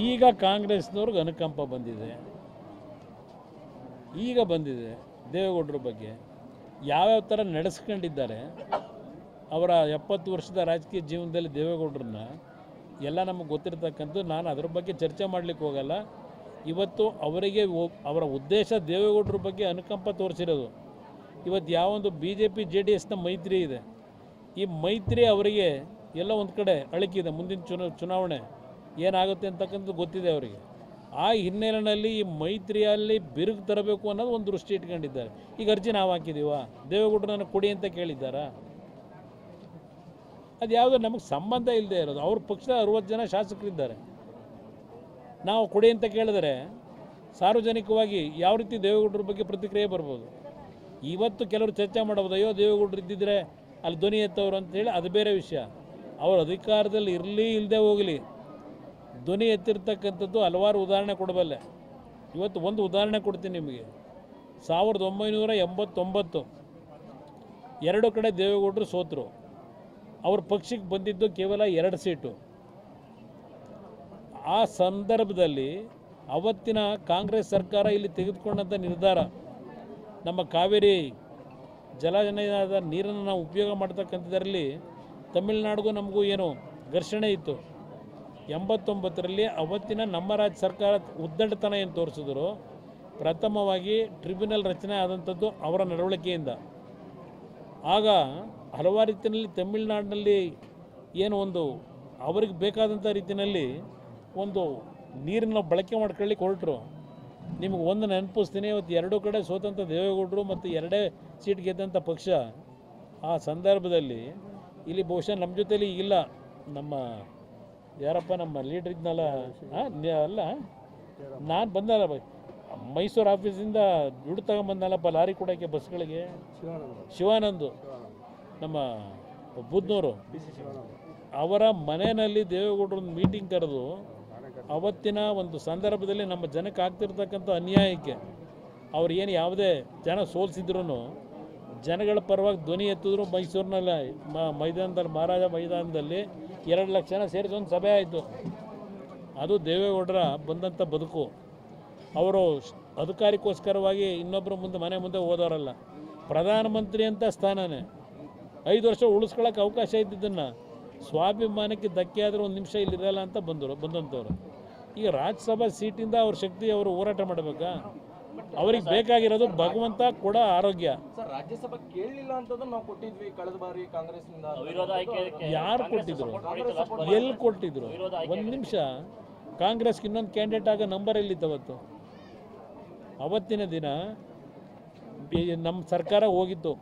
ಈಗ ಕಾಂಗ್ರೆಸ್ನವ್ರಿಗೆ ಅನುಕಂಪ ಬಂದಿದೆ, ಈಗ ಬಂದಿದೆ ದೇವೇಗೌಡರ ಬಗ್ಗೆ ಯಾವ್ಯಾವ ಥರ ನಡೆಸ್ಕೊಂಡಿದ್ದಾರೆ. ಅವರ 70 ವರ್ಷದ ರಾಜಕೀಯ ಜೀವನದಲ್ಲಿ ದೇವೇಗೌಡರನ್ನ ಎಲ್ಲ ನಮಗೆ ಗೊತ್ತಿರ್ತಕ್ಕಂಥ, ನಾನು ಅದ್ರ ಬಗ್ಗೆ ಚರ್ಚೆ ಮಾಡಲಿಕ್ಕೆ ಹೋಗಲ್ಲ. ಇವತ್ತು ಅವರಿಗೆ ಅವರ ಉದ್ದೇಶ ದೇವೇಗೌಡರ ಬಗ್ಗೆ ಅನುಕಂಪ ತೋರಿಸಿರೋದು. ಇವತ್ತು ಯಾವೊಂದು BJP JDSನ ಮೈತ್ರಿ ಇದೆ, ಈ ಮೈತ್ರಿ ಅವರಿಗೆ ಎಲ್ಲ ಒಂದು ಕಡೆ ಅಳಕಿದೆ. ಮುಂದಿನ ಚುನಾವಣೆ ಏನಾಗುತ್ತೆ ಅಂತಕ್ಕಂಥದ್ದು ಗೊತ್ತಿದೆ ಅವರಿಗೆ. ಆ ಹಿನ್ನೆಲೆಯಲ್ಲಿ ಈ ಮೈತ್ರಿಯಲ್ಲಿ ಬಿರುಕು ತರಬೇಕು ಅನ್ನೋದು ಒಂದು ದೃಷ್ಟಿ ಇಟ್ಕೊಂಡಿದ್ದಾರೆ. ಈಗ ಅರ್ಜಿ ನಾವು ಹಾಕಿದ್ದೀವ, ದೇವೇಗೌಡರನ್ನ ಕೊಡಿ ಅಂತ ಕೇಳಿದ್ದಾರಾ? ಅದು ಯಾವುದೋ ನಮಗೆ ಸಂಬಂಧ ಇಲ್ಲದೆ ಇರೋದು. ಅವ್ರ ಪಕ್ಷದ 60 ಜನ ಶಾಸಕರಿದ್ದಾರೆ. ನಾವು ಕೊಡಿ ಅಂತ ಕೇಳಿದರೆ ಸಾರ್ವಜನಿಕವಾಗಿ ಯಾವ ರೀತಿ ದೇವೇಗೌಡರ ಬಗ್ಗೆ ಪ್ರತಿಕ್ರಿಯೆ ಬರ್ಬೋದು. ಇವತ್ತು ಕೆಲವರು ಚರ್ಚೆ ಮಾಡ್ಬೋದು, ಅಯ್ಯೋ ದೇವೇಗೌಡರು ಇದ್ದಿದ್ರೆ ಅಲ್ಲಿ ಧ್ವನಿ ಎತ್ತವರು ಅಂತೇಳಿ, ಅದು ಬೇರೆ ವಿಷಯ. ಅವರು ಅಧಿಕಾರದಲ್ಲಿ ಇರಲಿ ಇಲ್ಲದೆ ಹೋಗಲಿ, ಧ್ವನಿ ಎತ್ತಿರ್ತಕ್ಕಂಥದ್ದು ಹಲವಾರು ಉದಾಹರಣೆ ಕೊಡಬಲ್ಲೆ. ಇವತ್ತು ಒಂದು ಉದಾಹರಣೆ ಕೊಡ್ತೀನಿ ನಿಮಗೆ. 1989 ಎರಡು ಕಡೆ ದೇವೇಗೌಡರು ಸೋತರು. ಅವ್ರ ಪಕ್ಷಕ್ಕೆ ಬಂದಿದ್ದು ಕೇವಲ 2 ಸೀಟು. ಆ ಸಂದರ್ಭದಲ್ಲಿ ಅವತ್ತಿನ ಕಾಂಗ್ರೆಸ್ ಸರ್ಕಾರ ಇಲ್ಲಿ ತೆಗೆದುಕೊಂಡಂಥ ನಿರ್ಧಾರ, ನಮ್ಮ ಕಾವೇರಿ ಜಲಾನಯನದ ನೀರನ್ನು ನಾವು ಉಪಯೋಗ ಮಾಡ್ತಕ್ಕಂಥದ್ರಲ್ಲಿ ತಮಿಳುನಾಡಿಗೂ ನಮಗೂ ಏನು ಘರ್ಷಣೆ ಇತ್ತು. 89ರಲ್ಲಿ ಅವತ್ತಿನ ನಮ್ಮ ರಾಜ್ಯ ಸರ್ಕಾರ ಉದ್ದಟತನ ಏನು ತೋರಿಸಿದ್ರು, ಪ್ರಥಮವಾಗಿ ಟ್ರಿಬ್ಯುನಲ್ ರಚನೆ ಆದಂಥದ್ದು ಅವರ ನಡವಳಿಕೆಯಿಂದ. ಆಗ ಹಲವಾರು ರೀತಿಯಲ್ಲಿ ತಮಿಳುನಾಡಿನಲ್ಲಿ ಏನು ಒಂದು ಅವ್ರಿಗೆ ಬೇಕಾದಂಥ ರೀತಿಯಲ್ಲಿ ಒಂದು ನೀರನ್ನು ಬಳಕೆ ಮಾಡ್ಕೊಳ್ಳಿಕ್ಕೆ ಹೊರಟರು. ನಿಮಗೆ ಒಂದು ನೆನಪಿಸ್ತೀನಿ, ಇವತ್ತು 2 ಕಡೆ ಸೋತಂಥ ದೇವೇಗೌಡರು ಮತ್ತು 2 ಸೀಟ್ ಗೆದ್ದಂಥ ಪಕ್ಷ. ಆ ಸಂದರ್ಭದಲ್ಲಿ ಇಲ್ಲಿ ಬಹುಶಃ ನಮ್ಮ ಜೊತೆಲಿ ಈಗಿಲ್ಲ, ನಮ್ಮ ಯಾರಪ್ಪ ನಮ್ಮ ಲೀಡ್ರ್ ಇದ್ನಲ್ಲ, ಅಲ್ಲ ನಾನು ಬಂದಲ್ಲ ಮೈಸೂರು ಆಫೀಸಿಂದ ದುಡ್ಡು ತಗೊಂಬಂದಲ್ಲಪ್ಪ ಲಾರಿ ಕೊಡೋಕ್ಕೆ ಬಸ್ಗಳಿಗೆ, ಶಿವಾನಂದ್ ನಮ್ಮ ಬುದ್ನೂರು, ಅವರ ಮನೆಯಲ್ಲಿ ದೇವೇಗೌಡರು ಒಂದು ಮೀಟಿಂಗ್ ಕರೆದು ಅವತ್ತಿನ ಒಂದು ಸಂದರ್ಭದಲ್ಲಿ ನಮ್ಮ ಜನಕ್ಕೆ ಆಗ್ತಿರ್ತಕ್ಕಂಥ ಅನ್ಯಾಯಕ್ಕೆ ಅವ್ರು ಏನು ಯಾವುದೇ ಜನ ಸೋಲಿಸಿದ್ರು ಜನಗಳ ಪರವಾಗಿ ಧ್ವನಿ ಎತ್ತಿದ್ರು. ಮೈಸೂರಿನಲ್ಲಿ ಮೈದಾನದಲ್ಲಿ, ಮಹಾರಾಜ ಮೈದಾನದಲ್ಲಿ 2 ಲಕ್ಷ ಜನ ಸೇರಿಸಿ ಒಂದು ಸಭೆ ಆಯಿತು. ಅದು ದೇವೇಗೌಡರ ಬಂದಂಥ ಬದುಕು. ಅವರು ಅಧಿಕಾರಕ್ಕೋಸ್ಕರವಾಗಿ ಇನ್ನೊಬ್ಬರ ಮುಂದೆ ಮನೆ ಮುಂದೆ ಹೋದವರಲ್ಲ. ಪ್ರಧಾನಮಂತ್ರಿ ಅಂತ ಸ್ಥಾನನೇ 5 ವರ್ಷ ಉಳಿಸ್ಕೊಳ್ಳೋಕೆ ಅವಕಾಶ ಇದ್ದಿದ್ದನ್ನು ಸ್ವಾಭಿಮಾನಕ್ಕೆ ಧಕ್ಕೆ ಆದರೆ 1 ನಿಮಿಷ ಇಲ್ಲಿರಲ್ಲ ಅಂತ ಬಂದಂಥವ್ರು. ಈಗ ರಾಜ್ಯಸಭಾ ಸೀಟಿಂದ ಅವ್ರ ಶಕ್ತಿ ಅವರು ಹೋರಾಟ ಮಾಡಬೇಕಾ? ಅವ್ರಿಗೆ ಬೇಕಾಗಿರೋದು ಭಗವಂತ ಕೂಡ ಆರೋಗ್ಯ. ರಾಜ್ಯಸಭಾ ಕೇಳಲಿಲ್ಲ ಅಂತಂದ್ರೆ ನಾವು ಕೊಟ್ಟಿದ್ವಿ ಕಳೆದ ಬಾರಿ ಕಾಂಗ್ರೆಸ್ನಿಂದ. ಯಾರು ಕೊಟ್ಟಿದ್ರು? ಎಲ್ಲಿ ಕೊಟ್ಟಿದ್ರು? 1 ನಿಮಿಷ. ಕಾಂಗ್ರೆಸ್ಗೆ ಇನ್ನೊಂದು ಕ್ಯಾಂಡಿಡೇಟ್ ಆಗ ನಂಬರ್ ಎಲ್ಲಿತ್ತವತ್ತು? ಅವತ್ತಿನ ದಿನ ನಮ್ಮ ಸರ್ಕಾರ ಹೋಗಿತ್ತು,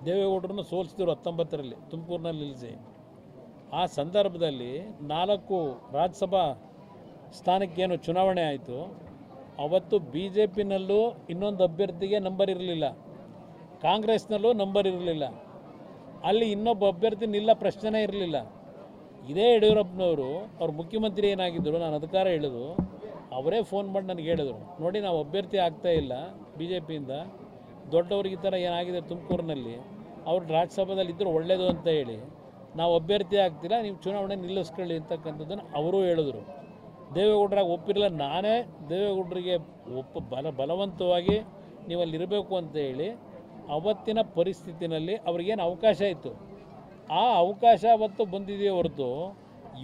ದೇವೇಗೌಡರನ್ನು ಸೋಲಿಸಿದ್ರು 19ರಲ್ಲಿ ತುಮಕೂರಿನಲ್ಲಿ ನಿಲ್ಲಿಸಿ. ಆ ಸಂದರ್ಭದಲ್ಲಿ 4 ರಾಜ್ಯಸಭಾ ಸ್ಥಾನಕ್ಕೇನು ಚುನಾವಣೆ ಆಯಿತು. ಅವತ್ತು BJPನಲ್ಲೂ ಇನ್ನೊಂದು ಅಭ್ಯರ್ಥಿಗೆ ನಂಬರ್ ಇರಲಿಲ್ಲ, ಕಾಂಗ್ರೆಸ್ನಲ್ಲೂ ನಂಬರ್ ಇರಲಿಲ್ಲ. ಅಲ್ಲಿ ಇನ್ನೊಬ್ಬ ಅಭ್ಯರ್ಥಿ ನಿಲ್ಲ ಪ್ರಶ್ನೆನೇ ಇರಲಿಲ್ಲ. ಇದೇ ಯಡಿಯೂರಪ್ಪನವರು ಅವ್ರ ಮುಖ್ಯಮಂತ್ರಿ ಏನಾಗಿದ್ದರು, ನಾನು ಅಧಿಕಾರ ಹೇಳಿದ್ರು, ಅವರೇ ಫೋನ್ ಮಾಡಿ ನನಗೆ ಹೇಳಿದ್ರು, ನೋಡಿ ನಾವು ಅಭ್ಯರ್ಥಿ ಆಗ್ತಾಯಿಲ್ಲ BJPಯಿಂದ, ದೊಡ್ಡವ್ರಿಗೆ ಈ ಥರ ಏನಾಗಿದೆ ತುಮಕೂರಿನಲ್ಲಿ, ಅವ್ರು ರಾಜ್ಯಸಭಾದಲ್ಲಿ ಇದ್ದರೂ ಒಳ್ಳೆಯದು ಅಂತ ಹೇಳಿ ನಾವು ಅಭ್ಯರ್ಥಿ ಆಗ್ತಿಲ್ಲ, ನೀವು ಚುನಾವಣೆ ನಿಲ್ಲಿಸ್ಕೊಳ್ಳಿ ಅಂತಕ್ಕಂಥದ್ದನ್ನು ಅವರೂ ಹೇಳಿದ್ರು. ದೇವೇಗೌಡರಾಗ ಒಪ್ಪಿರಲಿಲ್ಲ. ನಾನೇ ದೇವೇಗೌಡರಿಗೆ ಬಲವಂತವಾಗಿ ನೀವಲ್ಲಿ ಇರಬೇಕು ಅಂತ ಹೇಳಿ ಅವತ್ತಿನ ಪರಿಸ್ಥಿತಿನಲ್ಲಿ ಅವ್ರಿಗೇನು ಅವಕಾಶ ಇತ್ತು, ಆ ಅವಕಾಶ ಅವತ್ತು ಬಂದಿದೆಯೇ ಹೊರತು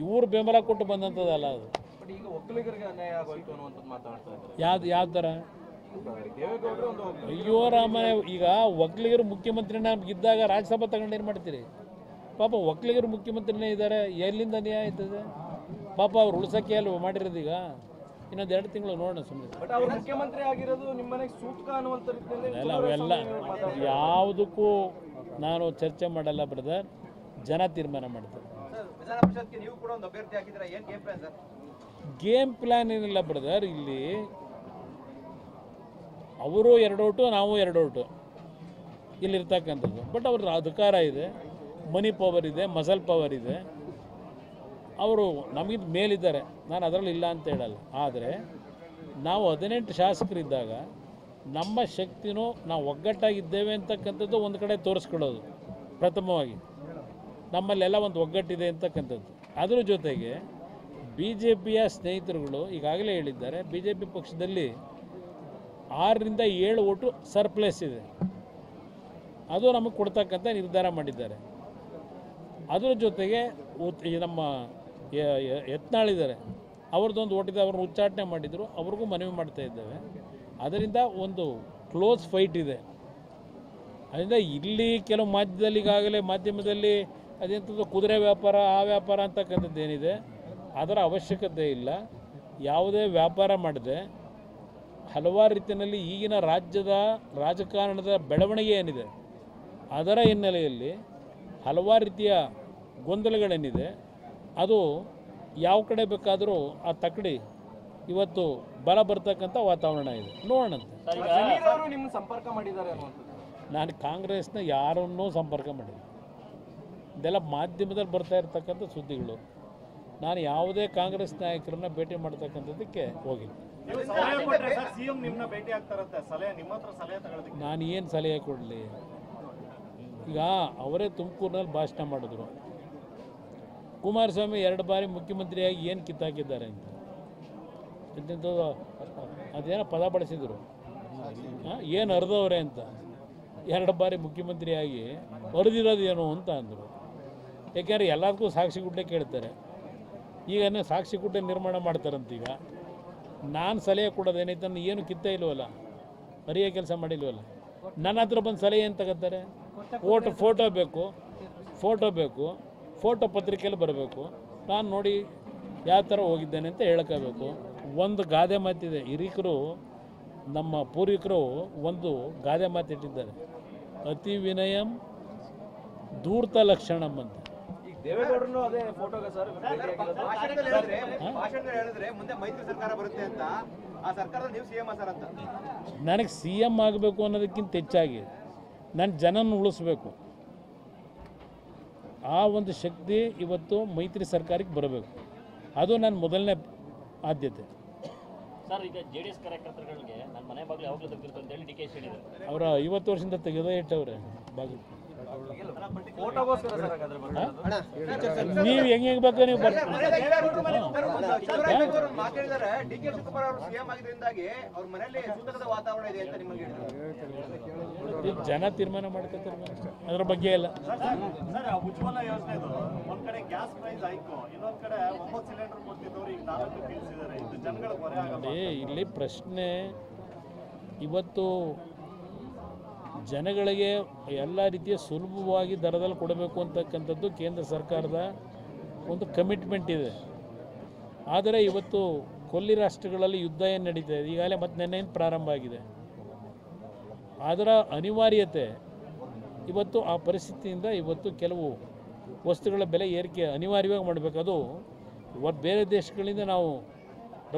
ಇವ್ರು ಬೆಂಬಲ ಕೊಟ್ಟು ಬಂದಂಥದ್ದಲ್ಲ. ಅದು ಯಾವ ಥರ? ಅಯ್ಯೋ ರಾಮನೇ, ಈಗ ಒಕ್ಕಲಿಗರು ಮುಖ್ಯಮಂತ್ರಿನ ನಮಗಿದ್ದಾಗ ರಾಜ್ಯಸಭಾ ತಗೊಂಡು ಏನು ಮಾಡ್ತೀರಿ? ಪಾಪ ಒಕ್ಕಲಿಗರು ಮುಖ್ಯಮಂತ್ರಿನೇ ಇದ್ದಾರೆ, ಎಲ್ಲಿಂದ ನ್ಯಾಯ ಆಯ್ತದೆ? ಪಾಪ ಅವ್ರು ಉಳಿಸೋಕ್ಕೆ ಅಲ್ವ ಮಾಡಿರೋದು. ಈಗ ಇನ್ನೊಂದು 2 ತಿಂಗಳು ನೋಡೋಣ ಸುಮ್ಮನೆ. ಅಲ್ಲ, ಅವೆಲ್ಲ ಯಾವುದಕ್ಕೂ ನಾನು ಚರ್ಚೆ ಮಾಡಲ್ಲ ಬ್ರದರ್, ಜನ ತೀರ್ಮಾನ ಮಾಡ್ತಾರೆ. ಗೇಮ್ ಪ್ಲಾನ್ ಏನಿಲ್ಲ ಬ್ರದರ್. ಇಲ್ಲಿ ಅವರು 2 ಓಟು, ನಾವು 2 ಓಟು ಇಲ್ಲಿರ್ತಕ್ಕಂಥದ್ದು. ಬಟ್ ಅವ್ರ ಅಧಿಕಾರ ಇದೆ, ಮನಿ ಪವರ್ ಇದೆ, ಮಸಲ್ ಪವರ್ ಇದೆ. ಅವರು ನಮಗಿಂತ ಮೇಲಿದ್ದಾರೆ, ನಾನು ಅದರಲ್ಲಿ ಇಲ್ಲ ಅಂತ ಹೇಳಲ್ಲ. ಆದರೆ ನಾವು 18 ಶಾಸಕರಿದ್ದಾಗ ನಮ್ಮ ಶಕ್ತಿನೂ ನಾವು ಒಗ್ಗಟ್ಟಾಗಿದ್ದೇವೆ ಅಂತಕ್ಕಂಥದ್ದು ಒಂದು ಕಡೆ ತೋರಿಸ್ಕೊಳ್ಳೋದು. ಪ್ರಥಮವಾಗಿ ನಮ್ಮಲ್ಲೆಲ್ಲ ಒಂದು ಒಗ್ಗಟ್ಟಿದೆ ಅಂತಕ್ಕಂಥದ್ದು. ಅದರ ಜೊತೆಗೆ BJPಯ ಸ್ನೇಹಿತರುಗಳು ಈಗಾಗಲೇ ಹೇಳಿದ್ದಾರೆ, BJP ಪಕ್ಷದಲ್ಲಿ 6ರಿಂದ 7 ಓಟು ಸರ್ಪ್ಲೇಸ್ ಇದೆ, ಅದು ನಮಗೆ ಕೊಡ್ತಕ್ಕಂಥ ನಿರ್ಧಾರ ಮಾಡಿದ್ದಾರೆ. ಅದರ ಜೊತೆಗೆ ನಮ್ಮ ಯತ್ನಾಳಿದ್ದಾರೆ, ಅವ್ರದ್ದೊಂದು ಓಟಿದೆ, ಅವ್ರನ್ನ ಉಚ್ಚಾಟನೆ ಮಾಡಿದರು, ಅವ್ರಿಗೂ ಮನವಿ ಮಾಡ್ತಾ ಇದ್ದೇವೆ. ಅದರಿಂದ ಒಂದು ಕ್ಲೋಸ್ ಫೈಟ್ ಇದೆ. ಅದರಿಂದ ಇಲ್ಲಿ ಕೆಲವು ಮಾಧ್ಯಮದಲ್ಲಿ ಅದೆಂಥದ್ದು ಕುದುರೆ ವ್ಯಾಪಾರ, ಆ ವ್ಯಾಪಾರ ಅಂತಕ್ಕಂಥದ್ದು ಏನಿದೆ, ಅದರ ಅವಶ್ಯಕತೆ ಇಲ್ಲ. ಯಾವುದೇ ವ್ಯಾಪಾರ ಮಾಡದೆ ಹಲವಾರು ರೀತಿಯಲ್ಲಿ ಈಗಿನ ರಾಜ್ಯದ ರಾಜಕಾರಣದ ಬೆಳವಣಿಗೆ ಏನಿದೆ ಅದರ ಹಿನ್ನೆಲೆಯಲ್ಲಿ ಹಲವಾರು ರೀತಿಯ ಗೊಂದಲಗಳೇನಿದೆ ಅದು ಯಾವ ಕಡೆ ಬೇಕಾದರೂ ಆ ತಕ್ಕಡಿ ಇವತ್ತು ಬಲ ಬರ್ತಕ್ಕಂಥ ವಾತಾವರಣ ಇದೆ. ನೋಡೋಣಂತೆ. ಜಮೀರ್ ಅವರು ನಿಮ್ಮ ಸಂಪರ್ಕ ಮಾಡಿದ್ದಾರೆ ಅನ್ನುವಂಥದ್ದು. ನಾನು ಕಾಂಗ್ರೆಸ್ನ ಯಾರನ್ನೂ ಸಂಪರ್ಕ ಮಾಡಿಲ್ಲ. ಇದೆಲ್ಲ ಮಾಧ್ಯಮದಲ್ಲಿ ಬರ್ತಾ ಇರ್ತಕ್ಕಂಥ ಸುದ್ದಿಗಳು. ನಾನು ಯಾವುದೇ ಕಾಂಗ್ರೆಸ್ ನಾಯಕರನ್ನ ಭೇಟಿ ಮಾಡ್ತಕ್ಕಂಥದ್ದಕ್ಕೆ ಹೋಗಿಲ್ಲ. ನಾನು ಏನು ಸಲಹೆ ಕೊಡಲಿ? ಈಗ ಅವರೇ ತುಮಕೂರಿನಲ್ಲಿ ಭಾಷಣ ಮಾಡಿದ್ರು, ಕುಮಾರಸ್ವಾಮಿ 2 ಬಾರಿ ಮುಖ್ಯಮಂತ್ರಿಯಾಗಿ ಏನು ಕಿತ್ತಾಕಿದ್ದಾರೆ ಅಂತ. ಅದೇನೋ ಪದ ಬಳಸಿದರು, ಏನು ಅರ್ಧವ್ರೆ ಅಂತ. 2 ಬಾರಿ ಮುಖ್ಯಮಂತ್ರಿಯಾಗಿ ಅರ್ದಿರೋದು ಏನು ಅಂತ ಅಂದರು. ಯಾಕೆಂದರೆ ಎಲ್ಲದಕ್ಕೂ ಸಾಕ್ಷಿ ಗುಡ್ಡೆ ಕೇಳ್ತಾರೆ. ಈಗ ಸಾಕ್ಷಿ ಗುಡ್ಡೆ ನಿರ್ಮಾಣ ಮಾಡ್ತಾರಂತೀಗ. ನಾನು ಸಲಹೆ ಕೊಡೋದೇನೈತೆ, ನಾನು ಏನು ಕಿತ್ತೇ ಇಲ್ವಲ್ಲ, ಅರಿಯೋ ಕೆಲಸ ಮಾಡಿಲ್ವಲ್ಲ. ನನ್ನ ಹತ್ರ ಬಂದು ಸಲಹೆ ಏನು ತಗೋತಾರೆ? ಫೋಟೋ ಬೇಕು, ಫೋಟೋ ಪತ್ರಿಕೆಯಲ್ಲಿ ಬರಬೇಕು, ನಾನು ನೋಡಿ ಯಾವ ಥರ ಹೋಗಿದ್ದೇನೆ ಅಂತ ಹೇಳ್ಕೋಬೇಕು. ಒಂದು ಗಾದೆ ಮಾತಿದೆ, ಹಿರಿಕರು ನಮ್ಮ ಪೂರ್ವಿಕರು ಒಂದು ಗಾದೆ ಮಾತಿಟ್ಟಿದ್ದಾರೆ, ಅತಿ ವಿನಯಂ ಧೂರ್ತ ಲಕ್ಷಣಂ ಅಂತ. ಈಗ ದೇವೇಗೌಡರು ಅದೇ ಫೋಟೋಗೆ ಸರ್ ಹೇಳಿದ್ರೆ ಮುಂದೆ ಮೈತ್ರಿ ಸರ್ಕಾರ ಬರುತ್ತೆ ಅಂತ, ಆ ಸರ್ಕಾರದ ನೀವು ಸಿಎಂ ಸರ್ ಅಂತ. ನನಗೆ CM ಆಗಬೇಕು ಅನ್ನೋದಕ್ಕಿಂತ ಹೆಚ್ಚಾಗಿ ನನ್ನ ಜನನ ಉಳಿಸ್ಬೇಕು. ಆ ಒಂದು ಶಕ್ತಿ ಇವತ್ತು ಮೈತ್ರಿ ಸರ್ಕಾರಕ್ಕೆ ಬರಬೇಕು. ಅದು ನನ್ನ ಮೊದಲನೇ ಆದ್ಯತೆ. ಸರ್, ಈಗ JDS ಕಾರ್ಯಕರ್ತರುಗಳಿಗೆ ನನ್ನ ಮನೆ ಬಾಗಿಲು ಯಾವಾಗಲೂ ತೆಗೆದಿರುತ್ತೆ ಅಂತ ಹೇಳಿ DK ಹೇಳಿದ್ದಾರೆ. ಅವರ 50 ವರ್ಷದಿಂದ ತೆಗೆದೇ ಇಟ್ಟವ್ರೆ ಬಾಗಿಲು. ಫೋಟೋಗೋಸ್ಕರ ಸರ್ ಹಾಗಾದ್ರೆ ಬರೋದು. ನೀವು ಹೆಂಗೆ ಬೇಕೋ ನೀವು ಮಾತಾಡಿದ್ದಾರೆ, DK ಶಿವಕುಮಾರ್ ಅವರು ಸಿಎಂ ಆಗಿದ್ರಿಂದಾಗಿ ಅವ್ರ ಮನೆಯಲ್ಲಿ ಸೂತಕದ ವಾತಾವರಣ ಇದೆ ಅಂತ ನಿಮಗೆ ಹೇಳಿದ್ರು. ಜನ ತೀರ್ಮಾನ ಮಾಡ್ಕೊತಾರೆ, ಅದ್ರ ಬಗ್ಗೆ ಎಲ್ಲ. ಉಜ್ವಲ ಯೋಜನೆದು ಒಂದ್ ಕಡೆ ಗ್ಯಾಸ್ ಪ್ರೈಸ್ ಹೈಕು, ಇನ್ನೊಂದ್ ಕಡೆ 9 ಸಿಲಿಂಡರ್ ಕೊಡ್ತಿದ್ದವ್ರು ಈಗ 4 ಇಳಿಸಿದ್ದಾರೆ. ಇದು ಜನಗಳಿಗೆ ಹೊರೆ ಆಗಲ್ಲ. ಇಲ್ಲಿ ಪ್ರಶ್ನೆ ಇವತ್ತು ಜನಗಳಿಗೆ ಎಲ್ಲ ರೀತಿಯ ಸುಲಭವಾಗಿ ದರದಲ್ಲಿ ಕೊಡಬೇಕು ಅಂತಕ್ಕಂಥದ್ದು ಕೇಂದ್ರ ಸರ್ಕಾರದ ಒಂದು ಕಮಿಟ್ಮೆಂಟ್ ಇದೆ. ಆದರೆ ಇವತ್ತು ಕೊಲ್ಲಿ ರಾಷ್ಟ್ರಗಳಲ್ಲಿ ಯುದ್ಧ ಏನು ನಡೀತಾ ಇದೆ, ಈಗಾಗಲೇ ಮತ್ತೆ ನೆನ್ನೆಯಿಂದ ಪ್ರಾರಂಭ ಆಗಿದೆ. ಅದರ ಅನಿವಾರ್ಯತೆ ಇವತ್ತು ಆ ಪರಿಸ್ಥಿತಿಯಿಂದ ಇವತ್ತು ಕೆಲವು ವಸ್ತುಗಳ ಬೆಲೆ ಏರಿಕೆ ಅನಿವಾರ್ಯವಾಗಿ ಮಾಡಬೇಕು. ಅದು ಇವತ್ತು ಬೇರೆ ದೇಶಗಳಿಂದ ನಾವು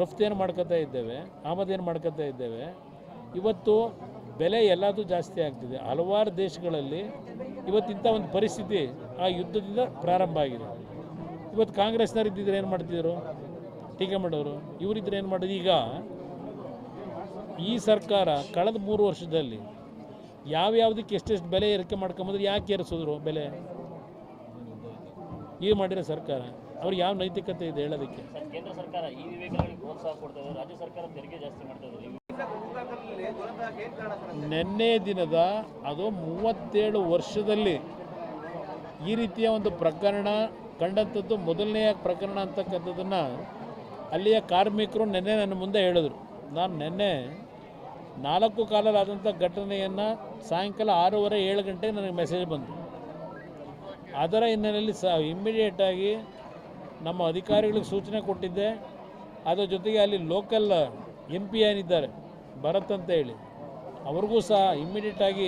ರಫ್ತೇನು ಮಾಡ್ಕೋತಾ ಇದ್ದೇವೆ, ಆಮದೇನು ಮಾಡ್ಕೋತಾ ಇದ್ದೇವೆ. ಇವತ್ತು ಬೆಲೆ ಎಲ್ಲದೂ ಜಾಸ್ತಿ ಆಗ್ತಿದೆ. ಹಲವಾರು ದೇಶಗಳಲ್ಲಿ ಇವತ್ತಿಂಥ ಒಂದು ಪರಿಸ್ಥಿತಿ ಆ ಯುದ್ಧದಿಂದ ಪ್ರಾರಂಭ ಆಗಿದೆ. ಇವತ್ತು ಕಾಂಗ್ರೆಸ್ನವ್ರು ಇದ್ದಿದ್ರೆ ಏನು ಮಾಡ್ತಿದ್ರು? ಟೀಕೆ ಮಾಡೋರು. ಇವರಿದ್ರೆ ಏನು ಮಾಡೋದು? ಈಗ ಈ ಸರ್ಕಾರ ಕಳೆದ 3 ವರ್ಷದಲ್ಲಿ ಯಾವ್ಯಾವುದಕ್ಕೆ ಎಷ್ಟೆಷ್ಟು ಬೆಲೆ ಏರಿಕೆ ಮಾಡ್ಕೊಂಬಂದ್ರೆ ಯಾಕೆ ಏರಿಸಿದ್ರು ಬೆಲೆ? ಈಗ ಮಾಡಿರೋ ಸರ್ಕಾರ ಅವ್ರಿಗೆ ಯಾವ ನೈತಿಕತೆ ಇದೆ ಹೇಳೋದಕ್ಕೆ? ಕೇಂದ್ರ ಸರ್ಕಾರ ಈ ವೆಹಿಕಲ್ಗಳಿಗೆ ಪ್ರೋತ್ಸಾಹ ಕೊಡ್ತಾ ಇದೆ, ರಾಜ್ಯ ಸರ್ಕಾರ ತೆರಿಗೆ ಜಾಸ್ತಿ ಮಾಡ್ತಾ ಇದೆ. ನಿನ್ನೆ ದಿನದ ಅದು 37 ವರ್ಷದಲ್ಲಿ ಈ ರೀತಿಯ ಒಂದು ಪ್ರಕರಣ ಕಂಡಂಥದ್ದು ಮೊದಲನೆಯ ಪ್ರಕರಣ ಅಂತಕ್ಕಂಥದ್ದನ್ನು ಅಲ್ಲಿಯ ಕಾರ್ಮಿಕರು ನಿನ್ನೆ ನನ್ನ ಮುಂದೆ ಹೇಳಿದ್ರು. ನಾನು ನಿನ್ನೆ 4 ಕಾಲದಾದಂಥ ಘಟನೆಯನ್ನು ಸಾಯಂಕಾಲ 6:30-7 ಗಂಟೆಗೆ ನನಗೆ ಮೆಸೇಜ್ ಬಂತು. ಅದರ ಹಿನ್ನೆಲೆಯಲ್ಲಿ ಇಮ್ಮಿಡಿಯೇಟಾಗಿ ನಮ್ಮ ಅಧಿಕಾರಿಗಳಿಗೆ ಸೂಚನೆ ಕೊಟ್ಟಿದ್ದೆ. ಅದರ ಜೊತೆಗೆ ಅಲ್ಲಿ ಲೋಕಲ್ MP ಏನಿದ್ದಾರೆ ಭರತ್ ಅಂತ ಹೇಳಿ, ಅವ್ರಿಗೂ ಸಹ ಇಮ್ಮಿಡಿಯೇಟಾಗಿ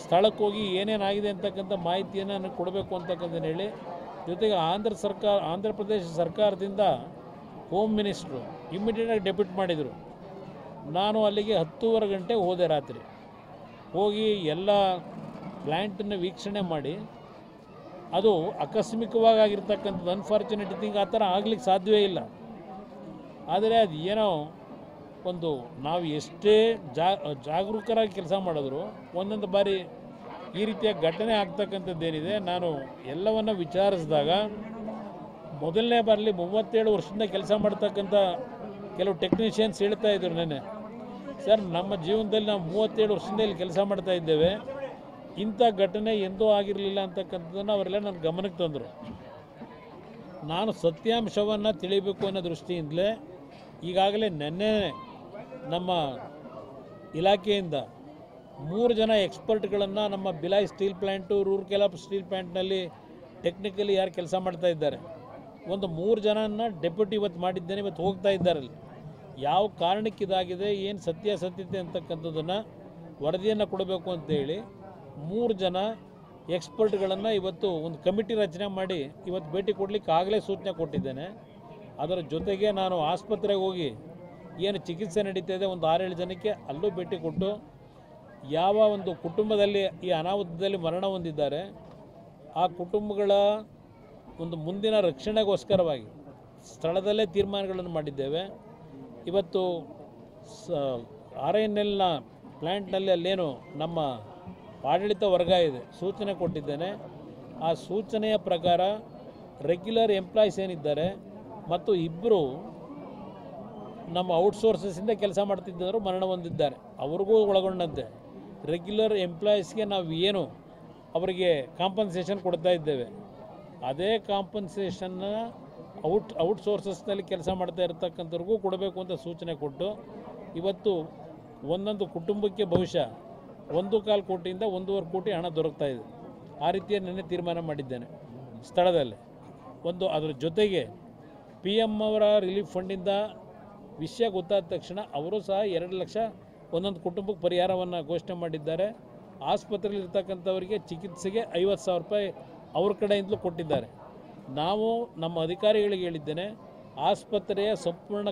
ಸ್ಥಳಕ್ಕೆ ಹೋಗಿ ಏನೇನಾಗಿದೆ ಅಂತಕ್ಕಂಥ ಮಾಹಿತಿಯನ್ನು ನನಗೆ ಕೊಡಬೇಕು ಅಂತಕ್ಕಂಥದ್ದು ಹೇಳಿ, ಜೊತೆಗೆ ಆಂಧ್ರ ಪ್ರದೇಶ ಸರ್ಕಾರದಿಂದ ಹೋಮ್ ಮಿನಿಸ್ಟ್ರು ಇಮ್ಮಿಡಿಯೇಟಾಗಿ ಡೆಪ್ಯೂಟ್ ಮಾಡಿದರು. ನಾನು ಅಲ್ಲಿಗೆ 10:30 ಗಂಟೆ ಹೋದೆ ರಾತ್ರಿ. ಹೋಗಿ ಎಲ್ಲ ಪ್ಲ್ಯಾಂಟನ್ನು ವೀಕ್ಷಣೆ ಮಾಡಿ, ಅದು ಆಕಸ್ಮಿಕವಾಗಿ ಆಗಿರ್ತಕ್ಕಂಥದ್ದು ಅನ್ಫಾರ್ಚುನೇಟ್ ಥಿಂಗ್. ಆ ಥರ ಆಗ್ಲಿಕ್ಕೆ ಸಾಧ್ಯವೇ ಇಲ್ಲ. ಆದರೆ ಅದು ಏನೋ ಒಂದು ನಾವು ಎಷ್ಟೇ ಜಾಗರೂಕರಾಗಿ ಕೆಲಸ ಮಾಡಿದ್ರು ಒಂದೊಂದು ಬಾರಿ ಈ ರೀತಿಯ ಘಟನೆ ಆಗ್ತಕ್ಕಂಥದ್ದೇನಿದೆ. ನಾನು ಎಲ್ಲವನ್ನು ವಿಚಾರಿಸಿದಾಗ ಮೊದಲನೇ ಬಾರಲ್ಲಿ 37 ವರ್ಷದಿಂದ ಕೆಲಸ ಮಾಡ್ತಕ್ಕಂಥ ಕೆಲವು ಟೆಕ್ನಿಷಿಯನ್ಸ್ ಹೇಳ್ತಾ ಇದ್ರು ನೆನ್ನೆ, ಸರ್ ನಮ್ಮ ಜೀವನದಲ್ಲಿ ನಾವು 37 ವರ್ಷದಿಂದ ಇಲ್ಲಿ ಕೆಲಸ ಮಾಡ್ತಾ ಇದ್ದೇವೆ, ಇಂಥ ಘಟನೆ ಎಂದೂ ಆಗಿರಲಿಲ್ಲ ಅಂತಕ್ಕಂಥದ್ದನ್ನು ಅವರೆಲ್ಲ ನನ್ನ ಗಮನಕ್ಕೆ ತಂದರು. ನಾನು ಸತ್ಯಾಂಶವನ್ನು ತಿಳಿಬೇಕು ಅನ್ನೋ ದೃಷ್ಟಿಯಿಂದಲೇ ಈಗಾಗಲೇ ನೆನ್ನೆ ನಮ್ಮ ಇಲಾಖೆಯಿಂದ 3 ಜನ ಎಕ್ಸ್ಪರ್ಟ್ಗಳನ್ನು ನಮ್ಮ Bhilai steel plant, Rourkela steel ಪ್ಲ್ಯಾಂಟ್ನಲ್ಲಿ ಟೆಕ್ನಿಕಲಿ ಯಾರು ಕೆಲಸ ಮಾಡ್ತಾ ಇದ್ದಾರೆ, ಒಂದು 3 ಜನನ ಡೆಪ್ಯೂಟಿ ಇವತ್ತು ಮಾಡಿದ್ದೇನೆ, ಇವತ್ತು ಹೋಗ್ತಾ ಇದ್ದಾರೆ. ಅಲ್ಲಿ ಯಾವ ಕಾರಣಕ್ಕೆ ಇದಾಗಿದೆ, ಏನು ಸತ್ಯಾಸತ್ಯತೆ ಅಂತಕ್ಕಂಥದ್ದನ್ನು ವರದಿಯನ್ನು ಕೊಡಬೇಕು ಅಂತೇಳಿ 3 ಜನ ಎಕ್ಸ್ಪರ್ಟ್ಗಳನ್ನು ಇವತ್ತು ಒಂದು ಕಮಿಟಿ ರಚನೆ ಮಾಡಿ ಇವತ್ತು ಭೇಟಿ ಕೊಡಲಿಕ್ಕೆ ಆಗಲೇ ಸೂಚನೆ ಕೊಟ್ಟಿದ್ದೇನೆ. ಅದರ ಜೊತೆಗೆ ನಾನು ಆಸ್ಪತ್ರೆಗೆ ಹೋಗಿ ಏನು ಚಿಕಿತ್ಸೆ ನಡೀತಾ ಇದೆ ಒಂದು 6-7 ಜನಕ್ಕೆ ಅಲ್ಲೂ ಭೇಟಿ ಕೊಟ್ಟು ಯಾವ ಒಂದು ಕುಟುಂಬದಲ್ಲಿ ಈ ಅನಾಹುತದಲ್ಲಿ ಮರಣ ಹೊಂದಿದ್ದಾರೆ ಆ ಕುಟುಂಬಗಳ ಒಂದು ಮುಂದಿನ ರಕ್ಷಣೆಗೋಸ್ಕರವಾಗಿ ಸ್ಥಳದಲ್ಲೇ ತೀರ್ಮಾನಗಳನ್ನು ಮಾಡಿದ್ದೇವೆ. ಇವತ್ತು RINLನ ಪ್ಲ್ಯಾಂಟ್ನಲ್ಲಿ ಅಲ್ಲೇನು ನಮ್ಮ ಆಡಳಿತ ವರ್ಗ ಇದೆ ಸೂಚನೆ ಕೊಟ್ಟಿದ್ದೇನೆ. ಆ ಸೂಚನೆಯ ಪ್ರಕಾರ ರೆಗ್ಯುಲರ್ ಎಂಪ್ಲಾಯೀಸ್ ಏನಿದ್ದಾರೆ ಮತ್ತು 2 ನಮ್ಮ ಔಟ್ಸೋರ್ಸಸ್ಸಿಂದ ಕೆಲಸ ಮಾಡ್ತಿದ್ದವರು ಮರಣ ಹೊಂದಿದ್ದಾರೆ, ಅವ್ರಿಗೂ ಒಳಗೊಂಡಂತೆ ರೆಗ್ಯುಲರ್ ಎಂಪ್ಲಾಯೀಸ್ಗೆ ನಾವು ಏನು ಅವರಿಗೆ ಕಾಂಪನ್ಸೇಷನ್ ಕೊಡ್ತಾ ಇದ್ದೇವೆ ಅದೇ ಕಾಂಪನ್ಸೇಷನ್ನ ಔಟ್ಸೋರ್ಸಸ್ನಲ್ಲಿ ಕೆಲಸ ಮಾಡ್ತಾ ಇರತಕ್ಕಂಥವ್ರಿಗೂ ಕೊಡಬೇಕು ಅಂತ ಸೂಚನೆ ಕೊಟ್ಟು ಇವತ್ತು ಒಂದೊಂದು ಕುಟುಂಬಕ್ಕೆ ಬಹುಶಃ 1.25 ಕೋಟಿಯಿಂದ 1.5 ಕೋಟಿ ಹಣ ದೊರಕ್ತಾ ಇದೆ. ಆ ರೀತಿಯ ನಿನ್ನೆ ತೀರ್ಮಾನ ಮಾಡಿದ್ದೇನೆ ಸ್ಥಳದಲ್ಲೇ. ಅದರ ಜೊತೆಗೆ PM ಅವರ ರಿಲೀಫ್ ಫಂಡಿಂದ ವಿಷಯ ಗೊತ್ತಾದ ತಕ್ಷಣ ಅವರು ಸಹ 2 ಲಕ್ಷ ಒಂದೊಂದು ಕುಟುಂಬಕ್ಕೆ ಪರಿಹಾರವನ್ನು ಘೋಷಣೆ ಮಾಡಿದ್ದಾರೆ. ಆಸ್ಪತ್ರೆಯಲ್ಲಿ ಇರ್ತಕ್ಕಂಥವರಿಗೆ ಚಿಕಿತ್ಸೆಗೆ 50,000 ರೂಪಾಯಿ ಅವ್ರ ಕಡೆಯಿಂದಲೂ ಕೊಟ್ಟಿದ್ದಾರೆ. ನಾವು ನಮ್ಮ ಅಧಿಕಾರಿಗಳಿಗೆ ಹೇಳಿದ್ದೇನೆ, ಆಸ್ಪತ್ರೆಯ ಸಂಪೂರ್ಣ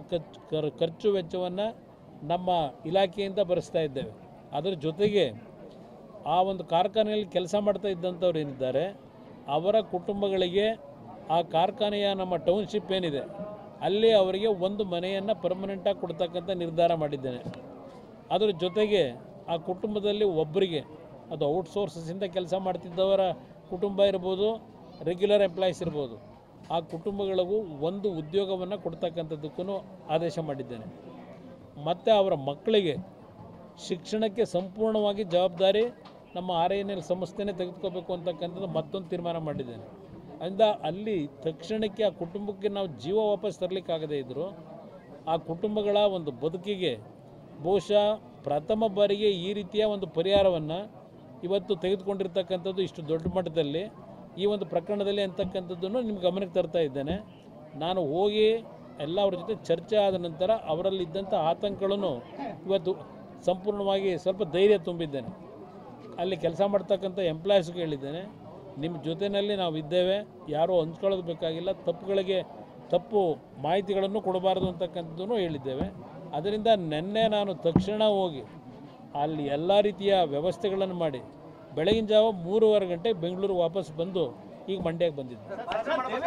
ಖರ್ಚು ವೆಚ್ಚವನ್ನು ನಮ್ಮ ಇಲಾಖೆಯಿಂದ ಭರಿಸ್ತಾ ಇದ್ದೇವೆ. ಅದರ ಜೊತೆಗೆ ಆ ಒಂದು ಕಾರ್ಖಾನೆಯಲ್ಲಿ ಕೆಲಸ ಮಾಡ್ತಾ ಇದ್ದಂಥವ್ರು ಏನಿದ್ದಾರೆ ಅವರ ಕುಟುಂಬಗಳಿಗೆ ಆ ಕಾರ್ಖಾನೆಯ ನಮ್ಮ ಟೌನ್ಶಿಪ್ ಏನಿದೆ ಅಲ್ಲಿ ಅವರಿಗೆ ಒಂದು ಮನೆಯನ್ನು ಪರ್ಮನೆಂಟಾಗಿ ಕೊಡ್ತಕ್ಕಂಥ ನಿರ್ಧಾರ ಮಾಡಿದ್ದೇನೆ. ಅದರ ಜೊತೆಗೆ ಆ ಕುಟುಂಬದಲ್ಲಿ ಒಬ್ಬರಿಗೆ ಅದು ಔಟ್ಸೋರ್ಸಸ್ಸಿಂದ ಕೆಲಸ ಮಾಡ್ತಿದ್ದವರ ಕುಟುಂಬ ಇರ್ಬೋದು, ರೆಗ್ಯುಲರ್ ಎಂಪ್ಲಾಯೀಸ್ ಇರ್ಬೋದು, ಆ ಕುಟುಂಬಗಳಿಗೂ ಒಂದು ಉದ್ಯೋಗವನ್ನು ಕೊಡ್ತಕ್ಕಂಥದ್ದಕ್ಕೂ ಆದೇಶ ಮಾಡಿದ್ದೇನೆ. ಮತ್ತು ಅವರ ಮಕ್ಕಳಿಗೆ ಶಿಕ್ಷಣಕ್ಕೆ ಸಂಪೂರ್ಣವಾಗಿ ಜವಾಬ್ದಾರಿ ನಮ್ಮ RINL ಸಂಸ್ಥೆನೇ ತೆಗೆದುಕೋಬೇಕು ಅಂತಕ್ಕಂಥದ್ದು ಮತ್ತೊಂದು ತೀರ್ಮಾನ ಮಾಡಿದ್ದೇನೆ. ಅಂದ ಅಲ್ಲಿ ತಕ್ಷಣಕ್ಕೆ ಆ ಕುಟುಂಬಕ್ಕೆ ನಾವು ಜೀವ ವಾಪಸ್ ತರಲಿಕ್ಕಾಗದೇ ಇದ್ದರೂ ಆ ಕುಟುಂಬಗಳ ಒಂದು ಬದುಕಿಗೆ ಬಹುಶಃ ಪ್ರಥಮ ಬಾರಿಗೆ ಈ ರೀತಿಯ ಒಂದು ಪರಿಹಾರವನ್ನು ಇವತ್ತು ತೆಗೆದುಕೊಂಡಿರ್ತಕ್ಕಂಥದ್ದು ಇಷ್ಟು ದೊಡ್ಡ ಮಟ್ಟದಲ್ಲಿ ಈ ಒಂದು ಪ್ರಕರಣದಲ್ಲಿ ಅಂತಕ್ಕಂಥದ್ದನ್ನು ನಿಮ್ಮ ಗಮನಕ್ಕೆ ತರ್ತಾ ಇದ್ದೇನೆ. ನಾನು ಹೋಗಿ ಎಲ್ಲ ಅವ್ರ ಜೊತೆ ಚರ್ಚೆ ಆದ ನಂತರ ಅವರಲ್ಲಿದ್ದಂಥ ಆತಂಕಗಳನ್ನು ಇವತ್ತು ಸಂಪೂರ್ಣವಾಗಿ ಸ್ವಲ್ಪ ಧೈರ್ಯ ತುಂಬಿದ್ದೇನೆ. ಅಲ್ಲಿ ಕೆಲಸ ಮಾಡ್ತಕ್ಕಂಥ ಎಂಪ್ಲಾಯೀಸ್ಗೆ ಹೇಳಿದ್ದೇನೆ, ನಿಮ್ಮ ಜೊತೆಯಲ್ಲಿ ನಾವು ಇದ್ದೇವೆ, ಯಾರೂ ಹಂಚ್ಕೊಳ್ಳೋದು ಬೇಕಾಗಿಲ್ಲ, ತಪ್ಪು ಮಾಹಿತಿಗಳನ್ನು ಕೊಡಬಾರ್ದು ಅಂತಕ್ಕಂಥದ್ದನ್ನು ಹೇಳಿದ್ದೇವೆ. ಅದರಿಂದ ನಿನ್ನೆ ನಾನು ತಕ್ಷಣ ಹೋಗಿ ಅಲ್ಲಿ ಎಲ್ಲ ರೀತಿಯ ವ್ಯವಸ್ಥೆಗಳನ್ನು ಮಾಡಿ ಬೆಳಗಿನ ಜಾವ 3:15 ಗಂಟೆಗೆ ಬೆಂಗಳೂರು ವಾಪಸ್ ಬಂದು ಈಗ ಮಂಡ್ಯಕ್ಕೆ ಬಂದಿದ್ದೆ.